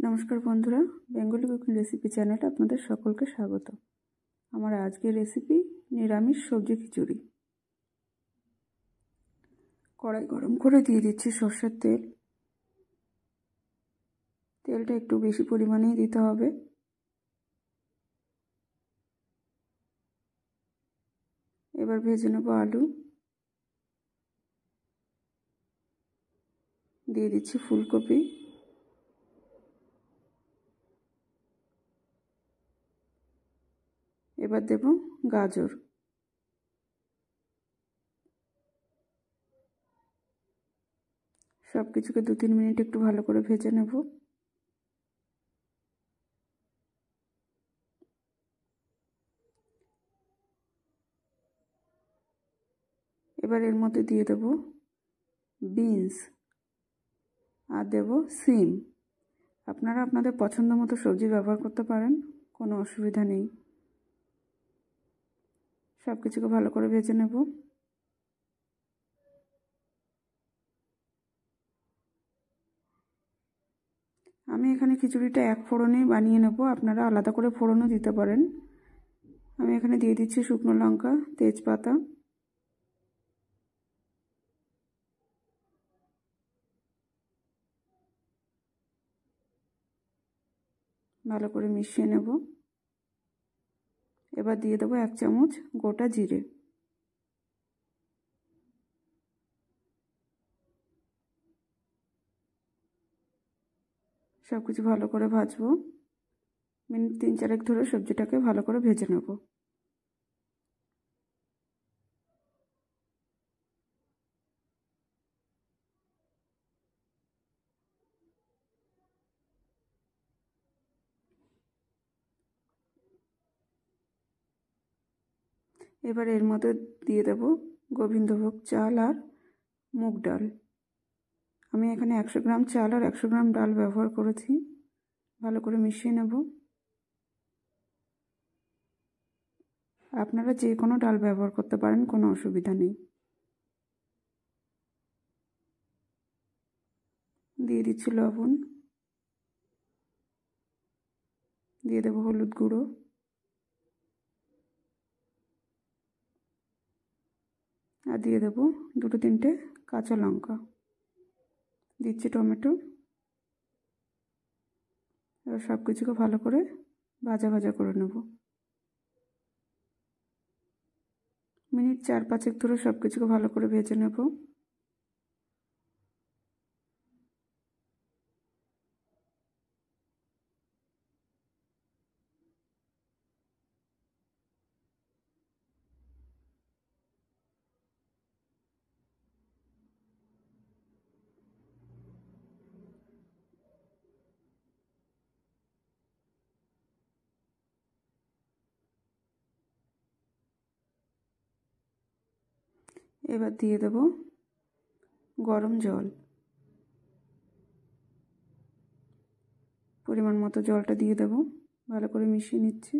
नमस्कार बंधुरा Bengali cooking recipe channel आपनादेर सकलके स्वागत। आमार आजकेर रेसिपि निरामिष सब्जी खिचुड़ी। कड़ाई गरम करे दिए दिচ্ছি সরষের तेल। तेलटा एकटू बेशी परिमाणेই दिते होबे। एबार भेजे नेब आलू, दिए दिচ্ছি फुलकपि, एबार देब गाजर, सबकिछुके 2-3 मिनट एकटू भालो करे भेजे नेब। एबार एर मध्य दिए देब बिन्स और देब सीम। आपनारा आपनादेर पछंद मतो सब्जी व्यवहार करते पारेन, कोनो असुविधा नेই। सबकिछुके भालो करे भेजे नेब। आमी एखाने खिचुड़िटा एक फोड़नेই बानिয়ে नेब, आपनारा आलादा करे फोड़नও दिते पारेन। आमी एखाने दिए दिচ্ছি शुकनो लंका, तेजपाता, भालो करे मिशिয়ে नेब। एबार दिए देব 1 চামচ गोटा जिरे। सबकिछु भालो करे भाजबो। मिनिट 3-4 धरे सब्जिटाके भालो करे भेजे नेब। एबार एर मध्य दिए देब गोविंदभोग चाल और मुग डाल। आमी एखाने 100 ग्राम चाल और 100 ग्राम डाल व्यवहार करेছি। भालो करे मिशिয়ে नेब। आपनारा जे कोनो डाल व्यवहार करते पारेन, कोनो असुविधा नेই। दिए दिচ্ছি लवण, दिए देব हलुद गुঁড়ো, और दिए देव 2-3টে কাঁচা লঙ্কা, দিচ্ছি টমেটো। এবার সব কিছুকে ভালো করে ভাজা ভাজা করে নেব। মিনিট 4-5 ধরে সব কিছুকে ভালো করে ভেজে নেব। এবার দিয়ে দেব গরম জল। পরিমাণ মতো জলটা দিয়ে দেব। ভালো করে মিশিয়ে নিচ্ছি।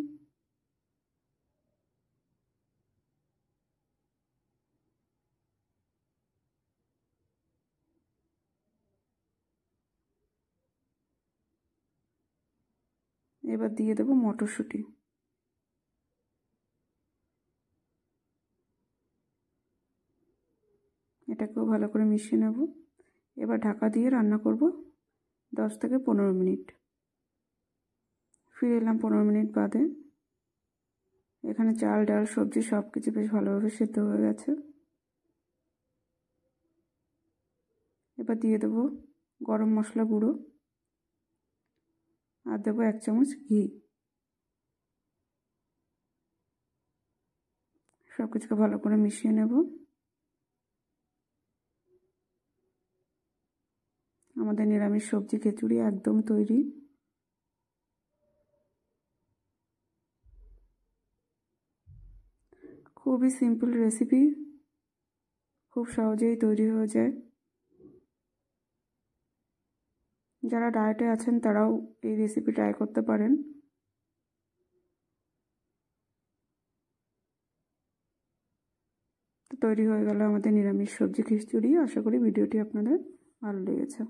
এবার দিয়ে দেব মটরশুঁটি। এটাকেও ভালো করে মিশিয়ে নেব। এবার ঢাকা দিয়ে রান্না করব 10 থেকে 15 মিনিট। ফিরে এলাম 15 মিনিট বাদে। এখানে চাল ডাল সবজি সব কিছু বেশ ভালোভাবে সেদ্ধ হয়ে গেছে। এবার দিয়ে দেব গরম মশলা গুঁড়ো আর দেব 1 চামচ ঘি। সব কিছুকে ভালো করে মিশিয়ে নেব। আমাদের নিরামিষ সবজি খিচুড়ি একদম তৈরি। খুবই সিম্পল রেসিপি, খুব সহজেই তৈরি হয়ে যায়। যারা ডায়েটে আছেন তারাও এই রেসিপি ট্রাই করতে পারেন। তো তৈরি হয়ে গেল আমাদের নিরামিষ সবজি খিচুড়ি। আশা করি ভিডিওটি আপনাদের ভালো লেগেছে।